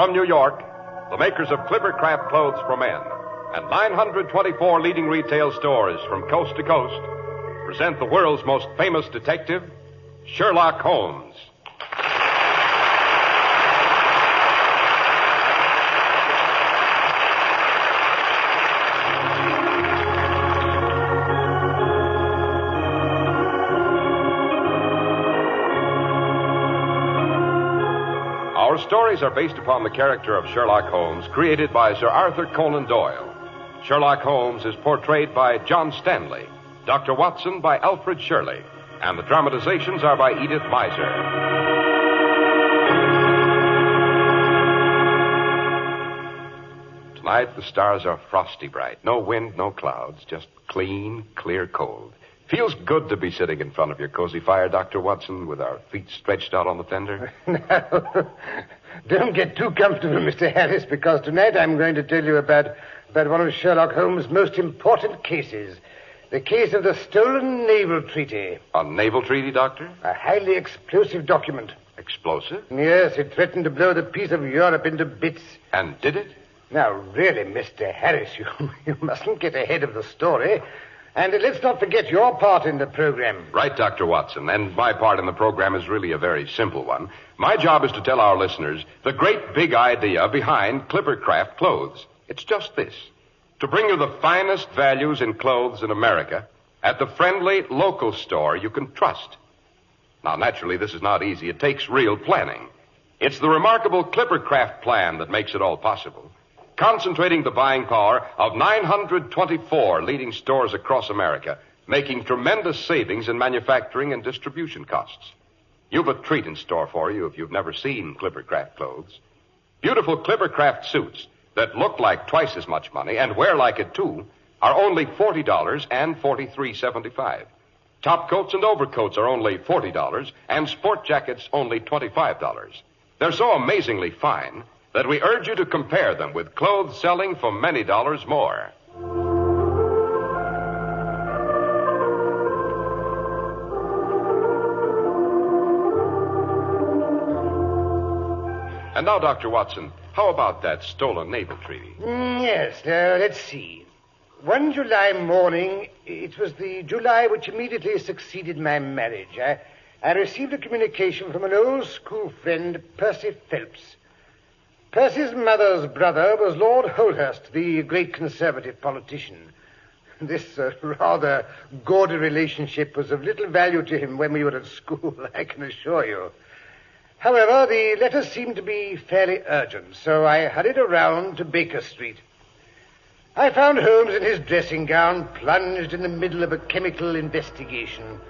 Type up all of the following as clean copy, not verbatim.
From New York, the makers of Clippercraft clothes for men and 924 leading retail stores from coast to coast present the world's most famous detective, Sherlock Holmes. Our stories are based upon the character of Sherlock Holmes, created by Sir Arthur Conan Doyle. Sherlock Holmes is portrayed by John Stanley, Dr. Watson by Alfred Shirley, and the dramatizations are by Edith Meiser. Tonight, the stars are frosty bright. No wind, no clouds, just clean, clear cold. Feels good to be sitting in front of your cozy fire, Dr. Watson, with our feet stretched out on the fender. No, don't get too comfortable, Mr. Harris, because tonight I'm going to tell you about one of Sherlock Holmes' most important cases. The case of the stolen naval treaty. A naval treaty, Doctor? A highly explosive document. Explosive? Yes, it threatened to blow the peace of Europe into bits. And did it? Now, really, Mr. Harris, you mustn't get ahead of the story. And let's not forget your part in the program. Right, Dr. Watson. And my part in the program is really a very simple one. My job is to tell our listeners the great big idea behind Clippercraft clothes. It's just this: to bring you the finest values in clothes in America at the friendly local store you can trust. Now, naturally, this is not easy. It takes real planning. It's the remarkable Clippercraft plan that makes it all possible, concentrating the buying power of 924 leading stores across America, making tremendous savings in manufacturing and distribution costs. You've a treat in store for you if you've never seen Clippercraft clothes. Beautiful Clippercraft suits that look like twice as much money and wear like it, too, are only $40 and $43.75. Top coats and overcoats are only $40, and sport jackets only $25. They're so amazingly fine that we urge you to compare them with clothes selling for many dollars more. And now, Dr. Watson, how about that stolen naval treaty? Yes, let's see. One July morning, it was the July which immediately succeeded my marriage, I received a communication from an old school friend, Percy Phelps. Percy's mother's brother was Lord Holhurst, the great conservative politician. This rather gaudy relationship was of little value to him when we were at school, I can assure you. However, the letter seemed to be fairly urgent, so I hurried around to Baker Street. I found Holmes in his dressing gown, plunged in the middle of a chemical investigation.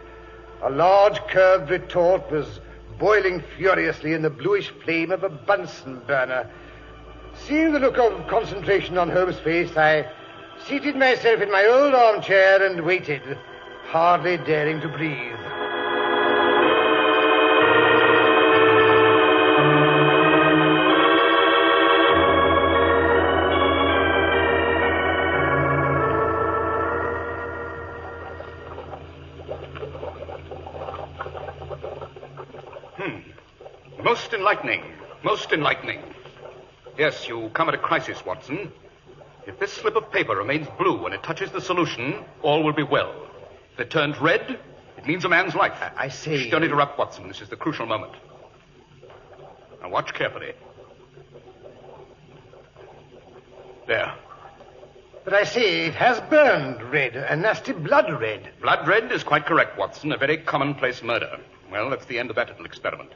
A large curved retort was boiling furiously in the bluish flame of a Bunsen burner. Seeing the look of concentration on Holmes' face, I seated myself in my old armchair and waited, hardly daring to breathe. Most enlightening. Most enlightening. Yes, you come at a crisis, Watson. If this slip of paper remains blue when it touches the solution, all will be well. If it turns red, it means a man's life. I say... Shh, don't interrupt, Watson. This is the crucial moment. Now, watch carefully. There. But I say, it has burned red, a nasty blood red. Blood red is quite correct, Watson. A very commonplace murder. Well, that's the end of that little experiment.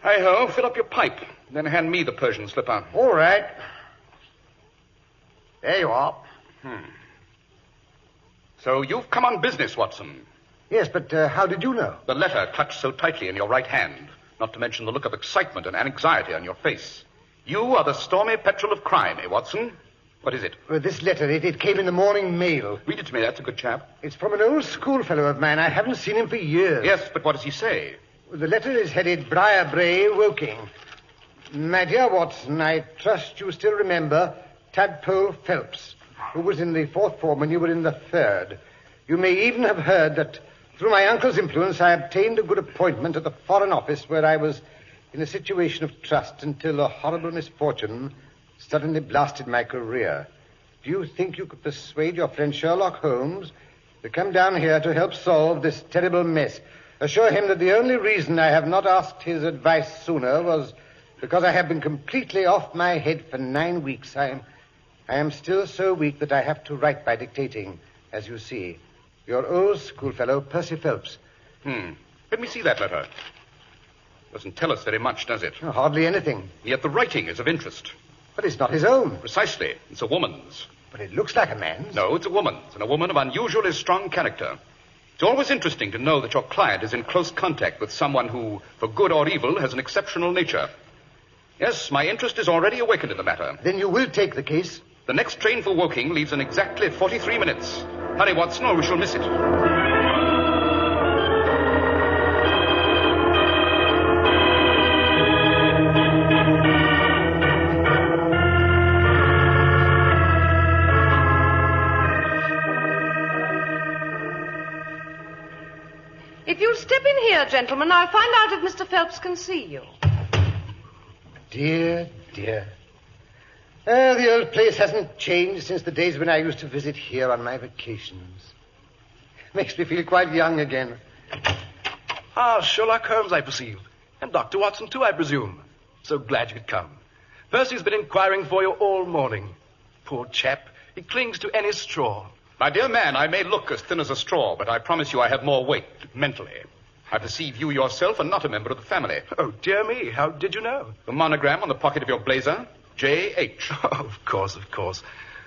Hi-ho, fill up your pipe, then hand me the Persian slipper. All right. There you are. So you've come on business, Watson. Yes, but how did you know? The letter clutched so tightly in your right hand, not to mention the look of excitement and anxiety on your face. You are the stormy petrel of crime, eh, Watson? What is it? This letter, it came in the morning mail. Read it to me, that's a good chap. It's from an old schoolfellow of mine. I haven't seen him for years. Yes, but what does he say? The letter is headed Briar Bray, Woking. My dear Watson, I trust you still remember Tadpole Phelps, who was in the fourth form when you were in the third. You may even have heard that through my uncle's influence I obtained a good appointment at the Foreign Office where I was in a situation of trust until a horrible misfortune suddenly blasted my career. Do you think you could persuade your friend Sherlock Holmes to come down here to help solve this terrible mess? Assure him that the only reason I have not asked his advice sooner was because I have been completely off my head for 9 weeks. I am still so weak that I have to write by dictating, as you see. Your old schoolfellow, Percy Phelps. Let me see that letter. Doesn't tell us very much, does it? Oh, hardly anything. Yet the writing is of interest. But it's not his own. Precisely. It's a woman's. But it looks like a man's. No, it's a woman's, and a woman of unusually strong character. It's always interesting to know that your client is in close contact with someone who, for good or evil, has an exceptional nature. Yes, my interest is already awakened in the matter. Then you will take the case? The next train for Woking leaves in exactly 43 minutes. Hurry, Watson, or we shall miss it. If you'll step in here, gentlemen, I'll find out if Mr. Phelps can see you. Dear, dear. The old place hasn't changed since the days when I used to visit here on my vacations. Makes me feel quite young again. Ah, Sherlock Holmes, I perceive. And Dr. Watson, too, I presume. So glad you could come. Percy's been inquiring for you all morning. Poor chap. He clings to any straw. My dear man, I may look as thin as a straw, but I promise you I have more weight, mentally. I perceive you yourself are not a member of the family. Oh, dear me. How did you know? The monogram on the pocket of your blazer, J.H. Oh, of course, of course.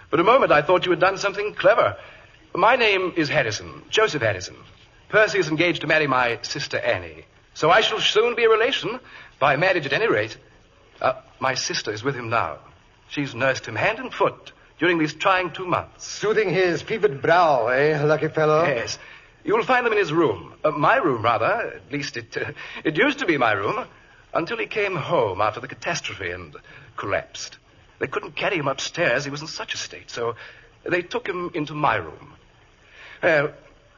For a moment, I thought you had done something clever. My name is Harrison, Joseph Harrison. Percy is engaged to marry my sister Annie. So I shall soon be a relation, by marriage at any rate. My sister is with him now. She's nursed him hand and foot during these trying 2 months. Soothing his fevered brow, eh, lucky fellow? Yes. You'll find them in his room. My room, rather. At least it used to be my room, until he came home after the catastrophe and collapsed. They couldn't carry him upstairs. He was in such a state, so they took him into my room. Well,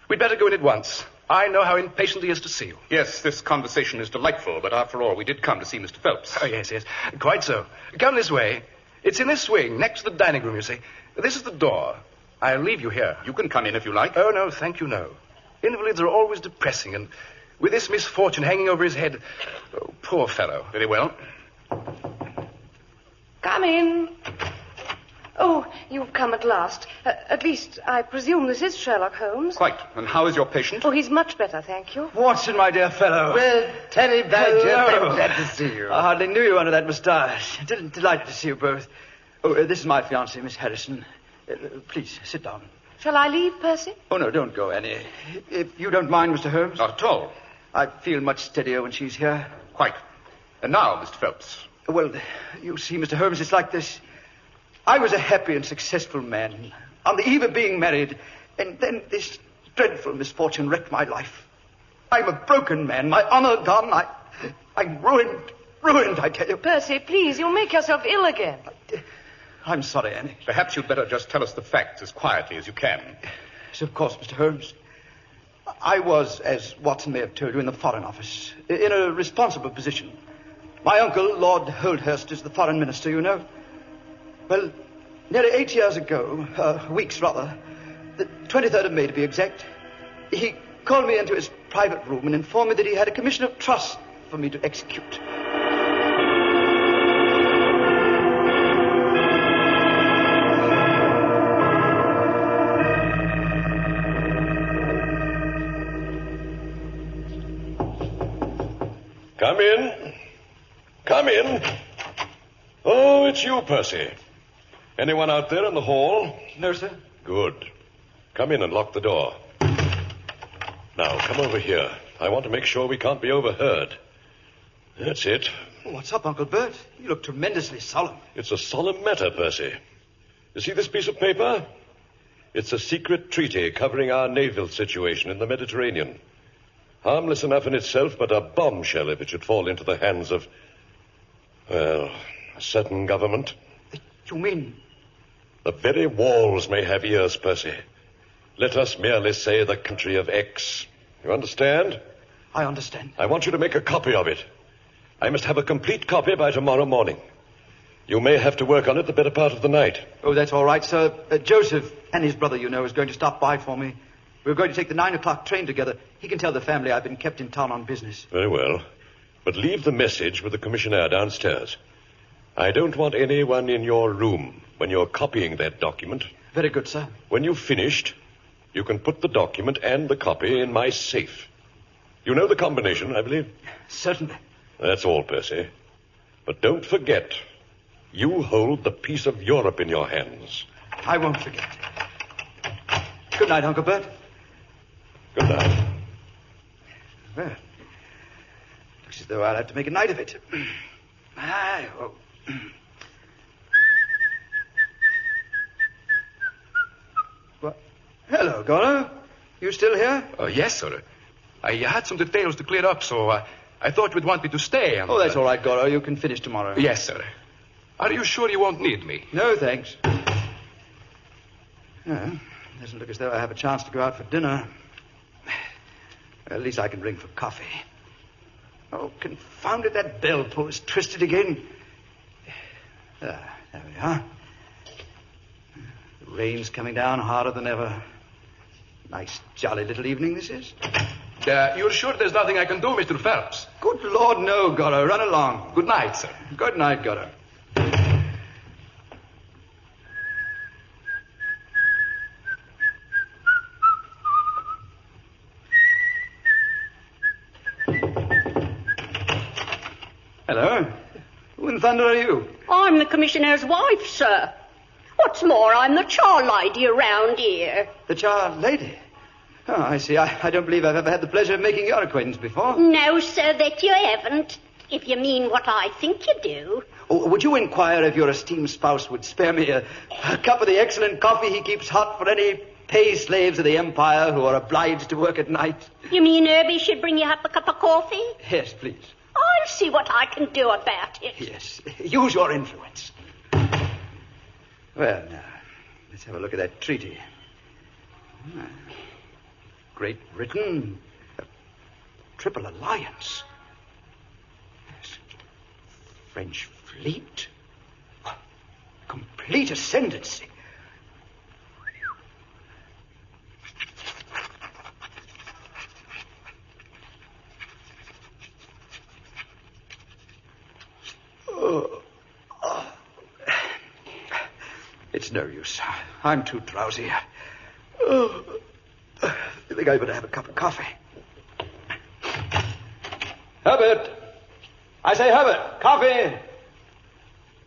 we'd better go in at once. I know how impatient he is to see you. Yes, this conversation is delightful, but after all, we did come to see Mr. Phelps. Oh, yes. Quite so. Come this way. It's in this wing, next to the dining room, you see. This is the door. I'll leave you here. You can come in if you like. Oh, no, thank you, no. Invalids are always depressing, and with this misfortune hanging over his head... Oh, poor fellow. Very well. Come in. Oh, you've come at last. At least, I presume this is Sherlock Holmes. Quite. And how is your patient? Oh, he's much better, thank you. Watson, my dear fellow. Well, Terry Badger, Hello. I'm glad to see you. I hardly knew you under that moustache. Delighted to see you both. Oh, this is my fiancée, Miss Harrison. Please, sit down. Shall I leave, Percy? Oh, no, don't go, Annie. If you don't mind, Mr. Holmes. Not at all. I feel much steadier when she's here. Quite. And now, Mr. Phelps. Well, you see, Mr. Holmes, it's like this. I was a happy and successful man, on the eve of being married, and then this dreadful misfortune wrecked my life. I'm a broken man, my honor gone, I'm ruined, I tell you. Percy, please, you'll make yourself ill again. I'm sorry, Annie. Perhaps you'd better just tell us the facts as quietly as you can. Yes, of course, Mr. Holmes. I was, as Watson may have told you, in the Foreign Office, in a responsible position. My uncle, Lord Holdhurst, is the Foreign Minister, you know. Well, nearly 8 years ago, weeks rather, the 23rd of May to be exact, he called me into his private room and informed me that he had a commission of trust for me to execute. Come in. Come in. Oh, it's you, Percy. Anyone out there in the hall? No, sir. Good. Come in and lock the door. Now, come over here. I want to make sure we can't be overheard. That's it. What's up, Uncle Bert? You look tremendously solemn. It's a solemn matter, Percy. You see this piece of paper? It's a secret treaty covering our naval situation in the Mediterranean. Harmless enough in itself, but a bombshell if it should fall into the hands of, well, a certain government. You mean? The very walls may have ears, Percy. Let us merely say the country of X. You understand? I understand. I want you to make a copy of it. I must have a complete copy by tomorrow morning. You may have to work on it the better part of the night. Oh, that's all right, sir. Joseph and his brother, is going to stop by for me. We're going to take the 9 o'clock train together. He can tell the family I've been kept in town on business. Very well. But leave the message with the commissioner downstairs. I don't want anyone in your room when you're copying that document. Very good, sir. When you've finished, you can put the document and the copy in my safe. You know the combination, I believe? Certainly. That's all, Percy. But don't forget, you hold the peace of Europe in your hands. I won't forget. Good night, Uncle Bert. Good night. Well, looks as though I'll have to make a night of it. What? Hello, Goro. You still here? Yes, sir. I had some details to clear up, so I thought you'd want me to stay. Oh, that's all right, Goro. You can finish tomorrow. Yes, sir. Are you sure you won't need me? No, thanks. Doesn't look as though I have a chance to go out for dinner. At least I can ring for coffee. Oh, confound it, that bell pull is twisted again. There we are. The rain's coming down harder than ever. Nice, jolly little evening this is. You're sure there's nothing I can do, Mr. Phelps? Good Lord, no, Goro. Run along. Good night, sir. Good night, Goro. Hello. Who in thunder are you? I'm the commissioner's wife, sir. What's more, I'm the char lady around here. The char lady? Oh, I see. I don't believe I've ever had the pleasure of making your acquaintance before. No, sir, that you haven't. If you mean what I think you do. Oh, would you inquire if your esteemed spouse would spare me a cup of the excellent coffee he keeps hot for any pay slaves of the Empire who are obliged to work at night? You mean Herbie should bring you up a cup of coffee? Yes, please. I'll see what I can do about it. Yes, use your influence. Well, now, let's have a look at that treaty. Great Britain, a triple alliance. Yes. French fleet, complete ascendancy. It's no use. I'm too drowsy. I think I better have a cup of coffee. Herbert! I say, Herbert, coffee!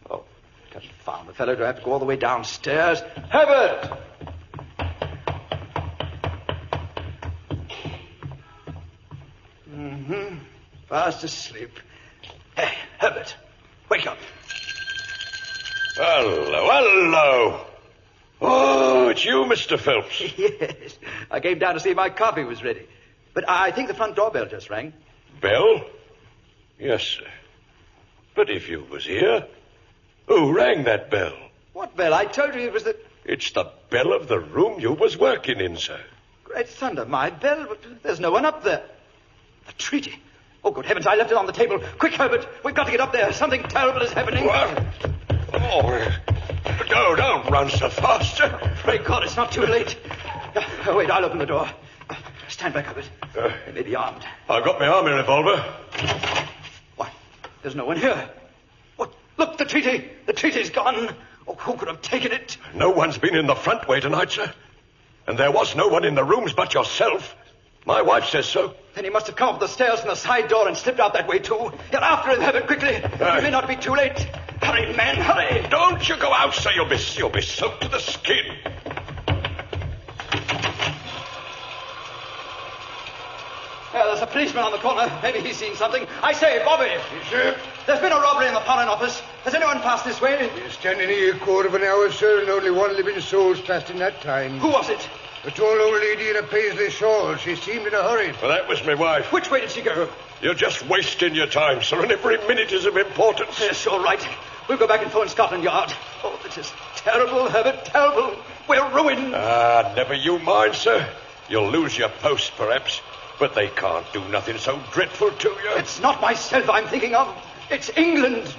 Oh, confound the fellow. Do I have to go all the way downstairs? Herbert! Fast asleep. Hey, Herbert, wake up. Hello. Oh, it's you, Mr. Phelps. Yes. I came down to see if my coffee was ready. But I think the front doorbell just rang. Bell? Yes, sir. But if you was here, who rang that bell? What bell? I told you it was the... It's the bell of the room you was working in, sir. Great thunder, my bell, but there's no one up there. The treaty. Oh, good heavens, I left it on the table. Quick, Herbert, we've got to get up there. Something terrible is happening. What? Oh, no, don't run so fast, sir. Pray God, it's not too late. Oh, wait, I'll open the door. Stand back, Herbert. They may be armed. I've got my army revolver. Why, there's no one here. What? Look, the treaty. The treaty's gone. Oh, who could have taken it? No one's been in the front way tonight, sir. And there was no one in the rooms but yourself. My wife says so. Then he must have come up the stairs from the side door and slipped out that way, too. Get after him, Herbert, quickly. It may not be too late. Hurry, man, hurry. Don't you go out, sir. You'll be soaked to the skin. There's a policeman on the corner. Maybe he's seen something. I say, Bobby. Yes, sir. There's been a robbery in the Foreign Office. Has anyone passed this way? Been standing here a quarter of an hour, sir, and only one living soul's passed in that time. Who was it? A tall old lady in a paisley shawl. She seemed in a hurry. Well, that was my wife. Which way did she go? You're just wasting your time, sir, and every minute is of importance. Yes, all right. We'll go back and phone Scotland Yard. Oh, this is terrible, Herbert, terrible. We're ruined. Never you mind, sir. You'll lose your post, perhaps. But they can't do nothing so dreadful to you. It's not myself I'm thinking of. It's England.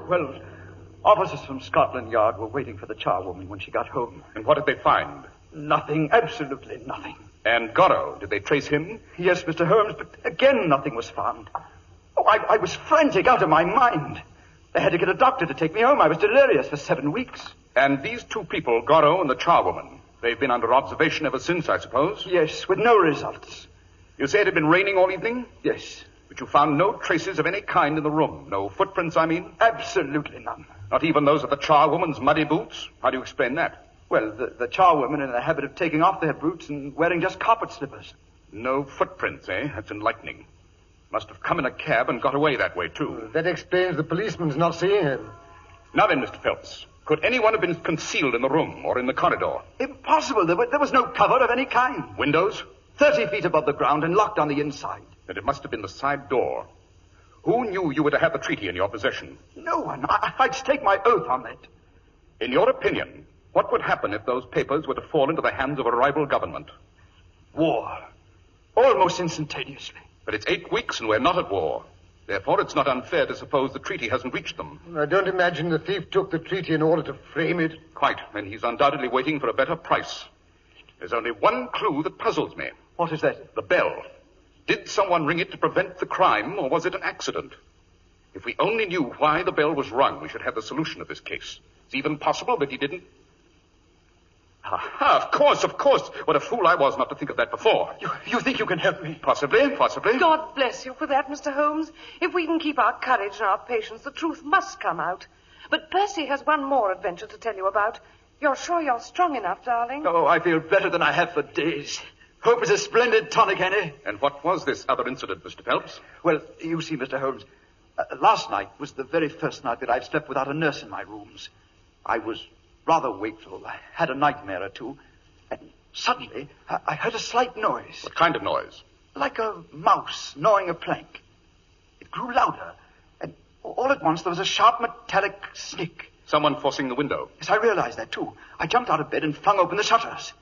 Well, officers from Scotland Yard were waiting for the charwoman when she got home. And what did they find? Nothing, absolutely nothing. And Gorrow, did they trace him? Yes, Mr. Holmes, but again nothing was found. Oh, I was frantic, out of my mind. They had to get a doctor to take me home. I was delirious for 7 weeks. And these two people, Gorrow and the charwoman, they've been under observation ever since, I suppose? Yes, with no results. You say it had been raining all evening? Yes. But you found no traces of any kind in the room. No footprints, I mean? Absolutely none. Not even those of the charwoman's muddy boots? How do you explain that? Well, the charwomen are in the habit of taking off their boots and wearing just carpet slippers. No footprints, eh? That's enlightening. Must have come in a cab and got away that way, too. That explains the policeman's not seeing him. Now then, Mr. Phelps, could anyone have been concealed in the room or in the corridor? Impossible. There was no cover of any kind. Windows? 30 feet above the ground and locked on the inside. Then it must have been the side door. Who knew you were to have the treaty in your possession? No one. I'd stake my oath on that. In your opinion, what would happen if those papers were to fall into the hands of a rival government? War. Almost instantaneously. But it's 8 weeks and we're not at war. Therefore, it's not unfair to suppose the treaty hasn't reached them. I don't imagine the thief took the treaty in order to frame it. Quite, and he's undoubtedly waiting for a better price. There's only one clue that puzzles me. What is that? The bell. Did someone ring it to prevent the crime, or was it an accident? If we only knew why the bell was rung, we should have the solution of this case. It's even possible that he didn't... Of course. What a fool I was not to think of that before. You think you can help me? Possibly. God bless you for that, Mr. Holmes. If we can keep our courage and our patience, the truth must come out. But Percy has one more adventure to tell you about. You're sure you're strong enough, darling? Oh, I feel better than I have for days. Hope is a splendid tonic, Annie. And what was this other incident, Mr. Phelps? Well, you see, Mr. Holmes, last night was the very first night that I've slept without a nurse in my rooms. I was rather wakeful. I had a nightmare or two. And suddenly, I heard a slight noise. What kind of noise? Like a mouse gnawing a plank. It grew louder, and all at once there was a sharp metallic snick. Someone forcing the window. Yes, I realized that, too. I jumped out of bed and flung open the shutters.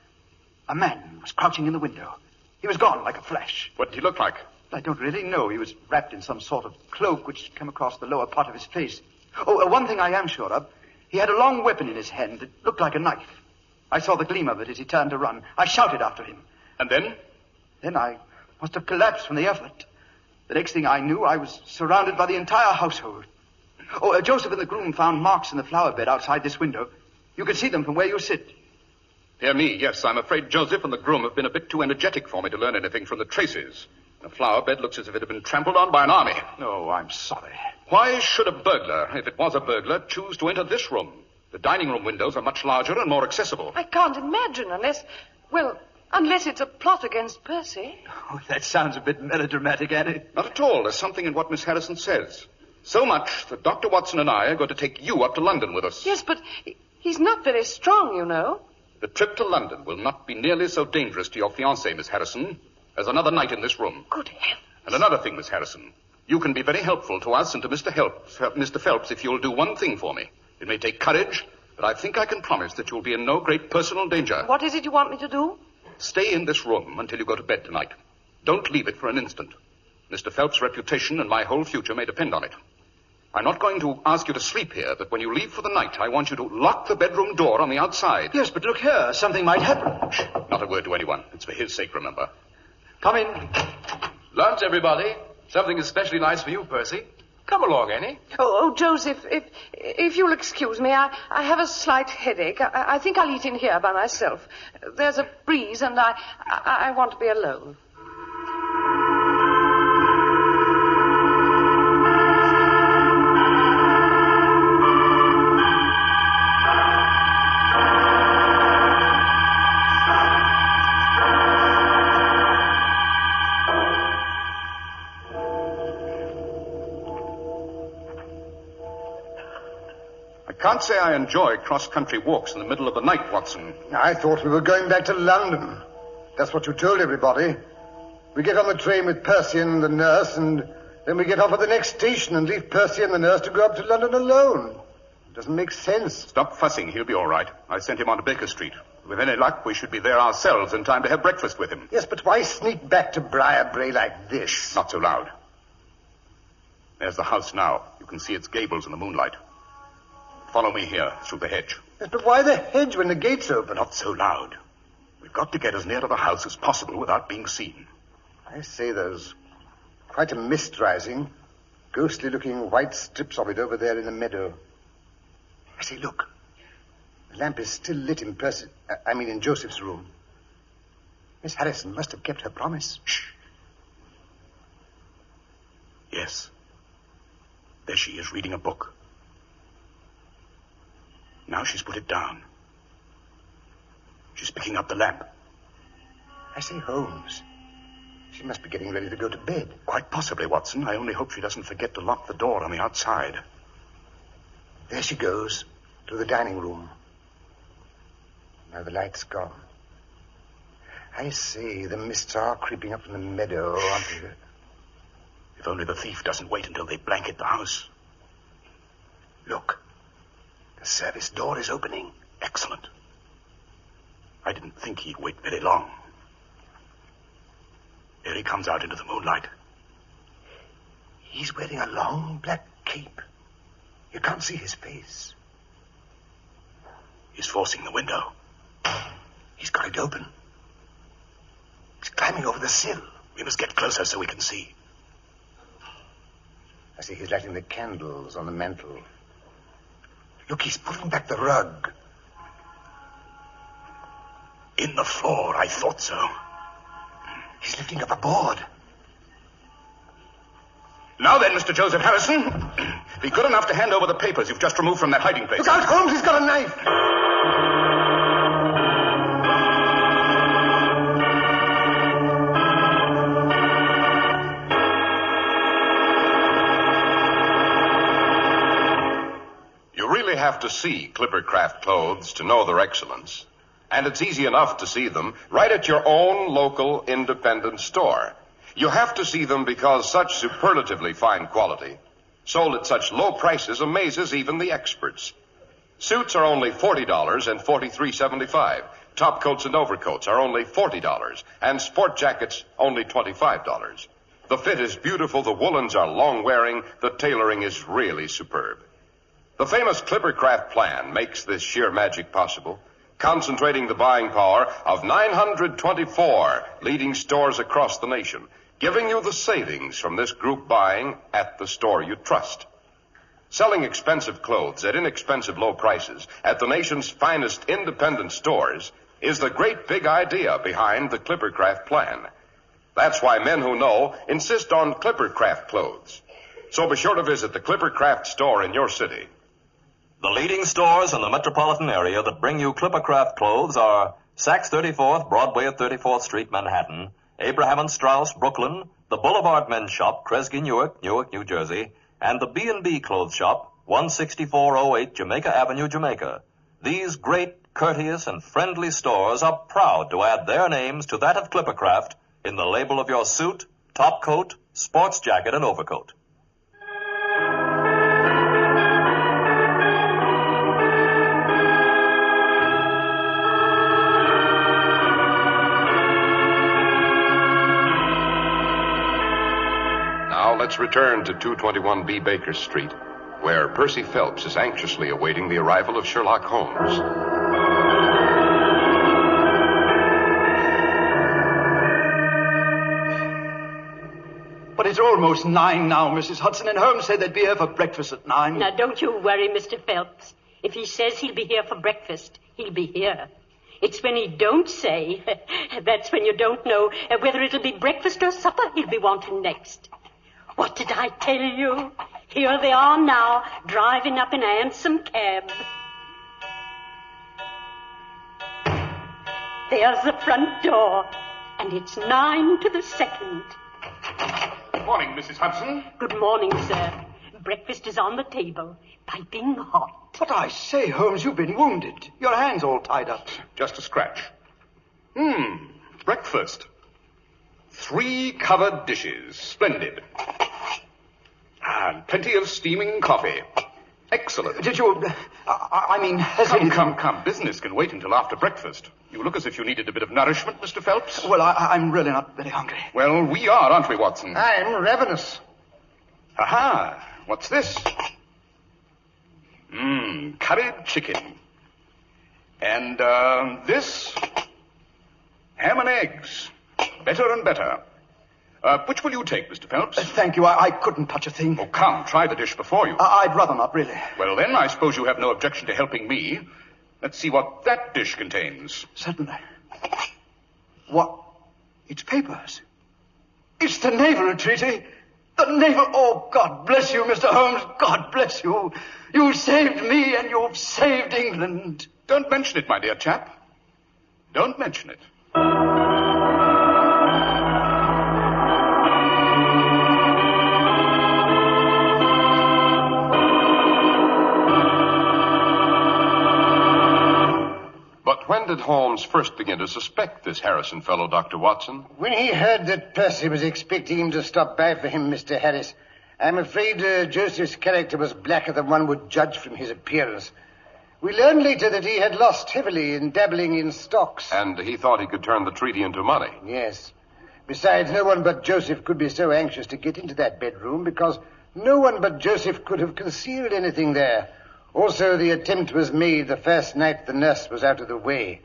A man was crouching in the window. He was gone like a flash. What did he look like? I don't really know. He was wrapped in some sort of cloak which came across the lower part of his face. Oh, one thing I am sure of. He had a long weapon in his hand that looked like a knife. I saw the gleam of it as he turned to run. I shouted after him. And then? Then I must have collapsed from the effort. The next thing I knew, I was surrounded by the entire household. Oh, Joseph and the groom found marks in the flower bed outside this window. You can see them from where you sit. Dear me, yes. I'm afraid Joseph and the groom have been a bit too energetic for me to learn anything from the traces. The flower bed looks as if it had been trampled on by an army. Oh, I'm sorry. Why should a burglar, if it was a burglar, choose to enter this room? The dining room windows are much larger and more accessible. I can't imagine unless it's a plot against Percy. Oh, that sounds a bit melodramatic, Annie. Not at all. There's something in what Miss Harrison says. So much that Dr. Watson and I are going to take you up to London with us. Yes, but he's not very strong, you know. The trip to London will not be nearly so dangerous to your fiancé, Miss Harrison, as another night in this room. Good heavens. And another thing, Miss Harrison. You can be very helpful to us and to Mr. Phelps if you'll do one thing for me. It may take courage, but I think I can promise that you'll be in no great personal danger. What is it you want me to do? Stay in this room until you go to bed tonight. Don't leave it for an instant. Mr. Phelps' reputation and my whole future may depend on it. I'm not going to ask you to sleep here, but when you leave for the night, I want you to lock the bedroom door on the outside. Yes, but look here. Something might happen. Shh. Not a word to anyone. It's for his sake, remember. Come in. Lunch, everybody. Something especially nice for you, Percy. Come along, Annie. Oh, Joseph, if you'll excuse me, I have a slight headache. I think I'll eat in here by myself. There's a breeze, and I want to be alone. I can't say I enjoy cross-country walks in the middle of the night, Watson. I thought we were going back to London. That's what you told everybody. We get on the train with Percy and the nurse, and then we get off at the next station and leave Percy and the nurse to go up to London alone. It doesn't make sense. Stop fussing. He'll be all right. I sent him on to Baker Street. With any luck, we should be there ourselves in time to have breakfast with him. Yes, but why sneak back to Briarbrae like this? Not so loud. There's the house now. You can see its gables in the moonlight. Follow me here, through the hedge. Yes, but why the hedge when the gate's open? Not so loud. We've got to get as near to the house as possible without being seen. I say there's quite a mist rising. Ghostly-looking white strips of it over there in the meadow. I say, look. The lamp is still lit in in Joseph's room. Miss Harrison must have kept her promise. Shh. Yes. There she is, reading a book. Now she's put it down. She's picking up the lamp. I say, Holmes, she must be getting ready to go to bed. Quite possibly, Watson. I only hope she doesn't forget to lock the door on the outside. There she goes, to the dining room. Now the light's gone. I say, the mists are creeping up from the meadow, aren't they? If only the thief doesn't wait until they blanket the house. Look, the service door is opening. Excellent. I didn't think he'd wait very long. Here he comes out into the moonlight. He's wearing a long black cape. You can't see his face. He's forcing the window. He's got it open. He's climbing over the sill. We must get closer so we can see. I see he's lighting the candles on the mantel. Look, he's pulling back the rug. In the floor, I thought so. He's lifting up a board. Now then, Mr. Joseph Harrison, be good enough to hand over the papers you've just removed from that hiding place. Look out, Holmes, he's got a knife. You really have to see Clippercraft clothes to know their excellence. And it's easy enough to see them right at your own local independent store. You have to see them because such superlatively fine quality, sold at such low prices, amazes even the experts. Suits are only $40 and $43.75. Top coats and overcoats are only $40, and sport jackets only $25. The fit is beautiful, the woolens are long-wearing, the tailoring is really superb. The famous Clippercraft plan makes this sheer magic possible, concentrating the buying power of 924 leading stores across the nation, giving you the savings from this group buying at the store you trust. Selling expensive clothes at inexpensive low prices at the nation's finest independent stores is the great big idea behind the Clippercraft plan. That's why men who know insist on Clippercraft clothes. So be sure to visit the Clippercraft store in your city. The leading stores in the metropolitan area that bring you Clippercraft clothes are Saks 34th, Broadway at 34th Street, Manhattan, Abraham & Straus, Brooklyn, the Boulevard Men's Shop, Kresge, Newark, New Jersey, and the B&B Clothes Shop, 16408 Jamaica Avenue, Jamaica. These great, courteous, and friendly stores are proud to add their names to that of Clippercraft in the label of your suit, top coat, sports jacket, and overcoat. Let's return to 221B Baker Street, where Percy Phelps is anxiously awaiting the arrival of Sherlock Holmes. But it's almost 9 now, Mrs. Hudson, and Holmes said they'd be here for breakfast at 9. Now, don't you worry, Mr. Phelps. If he says he'll be here for breakfast, he'll be here. It's when he don't say, that's when you don't know whether it'll be breakfast or supper he'll be wanting next. What did I tell you? Here they are now, driving up in a handsome cab. There's the front door, and it's 9 to the second. Good morning, Mrs. Hudson. Good morning, sir. Breakfast is on the table, piping hot. But I say, Holmes, you've been wounded. Your hand's all tied up. Just a scratch. Breakfast. 3 covered dishes. Splendid. And plenty of steaming coffee. Excellent. Did you... I mean... Come. Business can wait until after breakfast. You look as if you needed a bit of nourishment, Mr. Phelps. Well, I'm really not very hungry. Well, we are, aren't we, Watson? I'm ravenous. Aha! What's this? Curried chicken. And, this? Ham and eggs. Better and better. Which will you take, Mr. Phelps? Thank you. I couldn't touch a thing. Oh, come, try the dish before you. I'd rather not, really. Well, then, I suppose you have no objection to helping me. Let's see what that dish contains. Certainly. What? It's papers. It's the naval treaty. The naval... Oh, God bless you, Mr. Holmes. God bless you. You saved me and you've saved England. Don't mention it, my dear chap. Don't mention it. But when did Holmes first begin to suspect this Harrison fellow, Dr. Watson? When he heard that Percy was expecting him to stop by for him, Mr. Harris, I'm afraid Joseph's character was blacker than one would judge from his appearance. We learned later that he had lost heavily in dabbling in stocks. And he thought he could turn the treaty into money. Yes. Besides, no one but Joseph could be so anxious to get into that bedroom because no one but Joseph could have concealed anything there. Also, the attempt was made the first night the nurse was out of the way.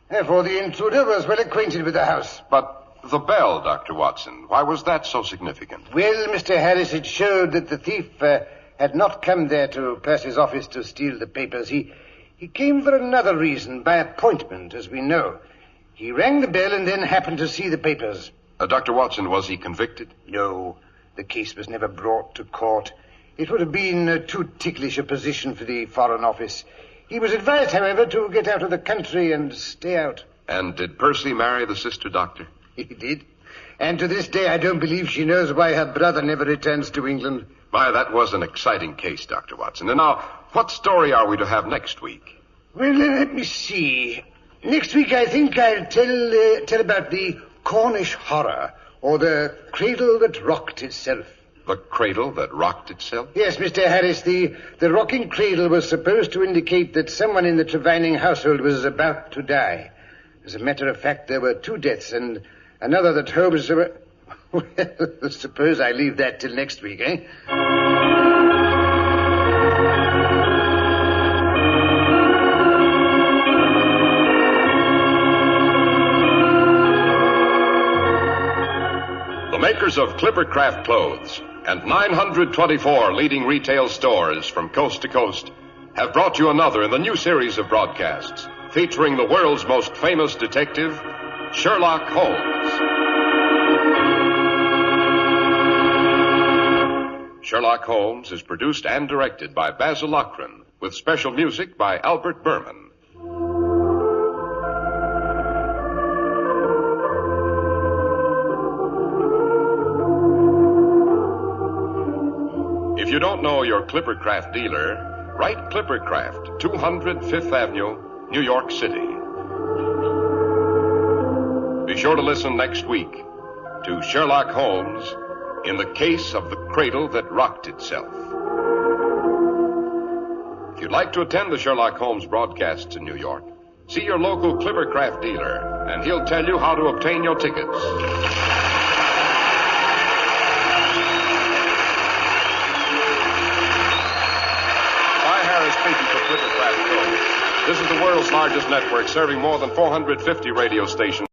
Therefore, the intruder was well acquainted with the house. But the bell, Dr. Watson, why was that so significant? Well, Mr. Harris, it showed that the thief had not come there to Percy's office to steal the papers. He came for another reason, by appointment, as we know. He rang the bell and then happened to see the papers. Dr. Watson, was he convicted? No, the case was never brought to court. It would have been too ticklish a position for the Foreign Office. He was advised, however, to get out of the country and stay out. And did Percy marry the sister doctor? He did. And to this day, I don't believe she knows why her brother never returns to England. My, that was an exciting case, Dr. Watson. And now, what story are we to have next week? Well, let me see. Next week, I think I'll tell about the Cornish horror, or the cradle that rocked itself. The cradle that rocked itself? Yes, Mr. Harris, the rocking cradle was supposed to indicate that someone in the Trevining household was about to die. As a matter of fact, there were 2 deaths, and another that Holmes... Well, suppose I leave that till next week, eh? The makers of Clippercraft clothes and 924 leading retail stores from coast to coast have brought you another in the new series of broadcasts featuring the world's most famous detective, Sherlock Holmes. Sherlock Holmes is produced and directed by Basil Lochran, with special music by Albert Berman. If you don't know your Clippercraft dealer, write Clippercraft, 200 Fifth Avenue, New York City. Be sure to listen next week to Sherlock Holmes in the case of the cradle that rocked itself. If you'd like to attend the Sherlock Holmes broadcasts in New York, see your local Clippercraft dealer, and he'll tell you how to obtain your tickets. Speaking for Clippercraft Clothes. This is the world's largest network, serving more than 450 radio stations.